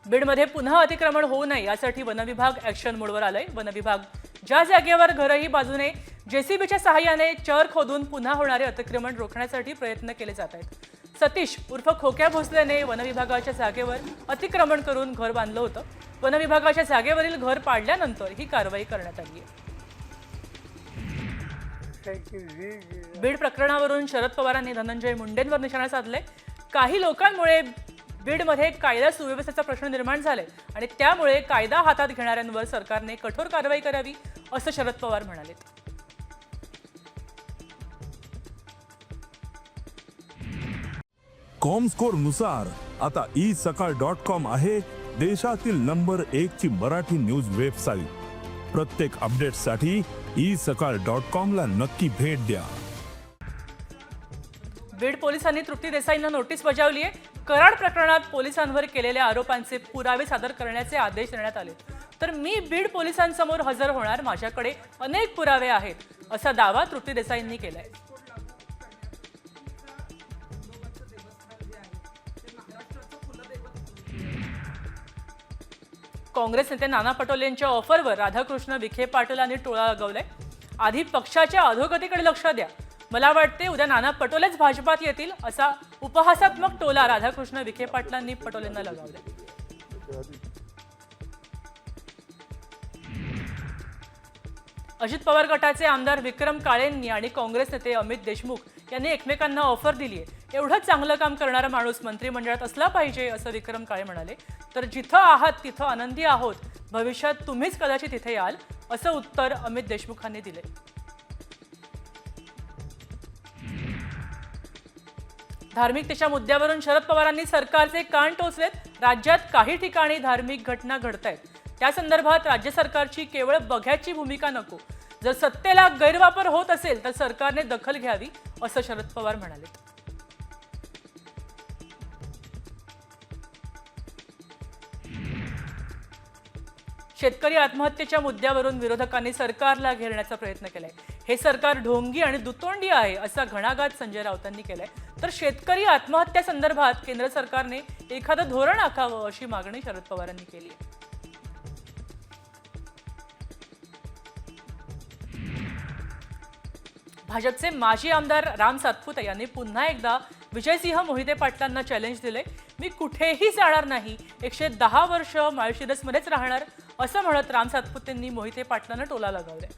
बीडमध्ये पुन्हा अतिक्रमण होऊ नये यासाठी वनविभाग ॲक्शन मोडवर आलंय। वनविभाग ज्या जागेवर घरही बाजूने जेसीबीच्या सहाय्याने चर खोदून पुन्हा होणारे अतिक्रमण रोखण्यासाठी प्रयत्न केले जात आहेत। सतीश उर्फ खोक्या भोसलेने वनविभागाच्या जागेवर अतिक्रमण करून घर बांधलं होतं। वनविभागाच्या जागेवरील घर पाडल्यानंतर ही कारवाई करण्यात आली आहे। बीड प्रकरणावरून शरद पवारांनी धनंजय मुंडेंवर निशाणा साधले। काही लोकांमुळे बीडमध्ये कायदा सुव्यवस्थेचा प्रश्न निर्माण झालाय आणि त्यामुळे कायदा हातात घेणाऱ्यांवर सरकारने कठोर कारवाई करावी असं शरद पवार म्हणाले। कॉमस्कोर नुसार आता isakal.com आहे देशातील नंबर 1 ची मराठी न्यूज वेबसाईट। प्रत्येक अपडेटसाठी isakal.com ला नक्की भेट द्या। बीड पोलिसांनी तृप्ती देसाईंना नोटीस बजावली आहे। कराड प्रकरणात पोलिसांवर केलेल्या आरोपांचे पुरावे सादर करण्याचे आदेश देण्यात आले। तर मी बीड पोलिसांसमोर हजर होणार, माझ्याकडे अनेक पुरावे आहेत असा दावा तृप्ती देसाईंनी केलाय। काँग्रेस नेते नाना पटोलेंच्या ऑफरवर राधाकृष्ण विखे पाटलांनी टोळा लगावलाय। आधी पक्षाच्या अधोगतीकडे लक्ष द्या, मला वाटते उद्या नाना पटोलेच भाजपात येतील असा उपहासात्मक टोला राधाकृष्ण विखे पाटलांनी पटोलेंना लगावला। अजित पवार गटाचे आमदार विक्रम काळेंनी आणि काँग्रेस नेते अमित देशमुख यांनी एकमेकांना ऑफर दिली आहे। एवढं चांगलं काम करणारा माणूस मंत्रिमंडळात असला पाहिजे असं विक्रम काळे म्हणाले। तर जिथं आहात तिथं आनंदी आहोत, भविष्यात तुम्हीच कदाचित तिथे याल असं उत्तर अमित देशमुखांनी दिले। धार्मिकतेच्या मुद्द्यावरून शरद पवारांनी सरकारचे कान टोचलेत। राज्यात काही ठिकाणी धार्मिक घटना घडतायत, त्या संदर्भात राज्य सरकारची केवळ बघ्याची भूमिका नको, जर सत्तेला गैरवापर होत असेल तर सरकारने दखल घ्यावी असं शरद पवार म्हणाले। शेतकरी आत्महत्येच्या मुद्द्यावरून विरोधकांनी सरकारला घेरण्याचा प्रयत्न केलाय। हे सरकार ढोंगी आणि दुतोंडी आहे असा घणाघात संजय राऊतांनी केलाय। तर शेतकरी आत्महत्या संदर्भात केंद्र सरकारने एखादं धोरण आखावं अशी मागणी शरद पवारांनी केली आहे। भाजपचे माजी आमदार राम सातपुते यांनी पुन्हा एकदा विजयसिंह मोहिते पाटलांना चॅलेंज दिले। मी कुठेही जाणार नाही, 110 वर्ष माळशिरसमध्येच राहणार असं म्हणत राम सातपुतेंनी मोहिते पाटलांना टोला लगावलाय।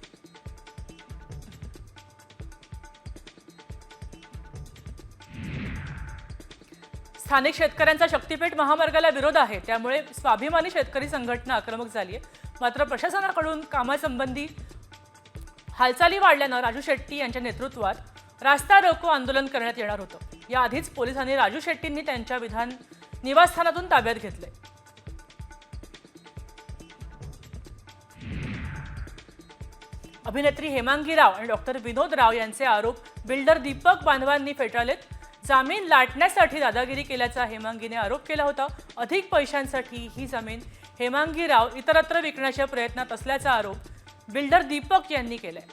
स्थानिक शेतकऱ्यांचा शक्तीपीठ महामार्गाला विरोध आहे, त्यामुळे स्वाभिमानी शेतकरी संघटना आक्रमक झाली आहे। मात्र प्रशासनाकडून कामासंबंधी हालचाली वाढल्यानं राजू शेट्टी यांच्या नेतृत्वात रास्ता रोको आंदोलन करण्यात येणार होतं। याआधीच पोलिसांनी राजू शेट्टींनी त्यांच्या निवासस्थानातून ताब्यात घेतले। अभिनेत्री हेमांगी राव आणि डॉक्टर विनोद राव यांचे आरोप बिल्डर दीपक बांधवांनी फेटाळलेत। जामीन लाटण्यासाठी दादागिरी केल्याचा हेमांगीने आरोप केला होता। अधिक पैशांसाठी ही जमीन हेमांगी राव इतरत्र विकण्याच्या प्रयत्नात असल्याचा आरोप बिल्डर दीपक यांनी केलाय।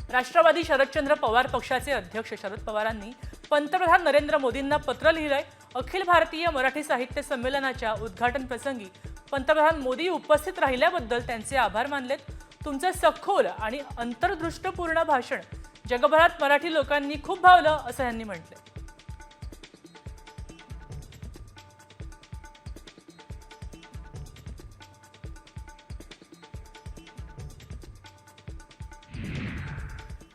राष्ट्रवादी शरदचंद्र पवार पक्षाचे अध्यक्ष शरद पवारांनी पंतप्रधान नरेंद्र मोदींना पत्र लिहिलंय। अखिल भारतीय मराठी साहित्य संमेलनाच्या उद्घाटन प्रसंगी पंतप्रधान मोदी उपस्थित राहिल्याबद्दल त्यांचे आभार मानलेत। तुमचं सखोल आणि अंतर्दृष्टपूर्ण भाषण जगभरात मराठी लोकांनी खूप भावलं असं त्यांनी म्हटलंय।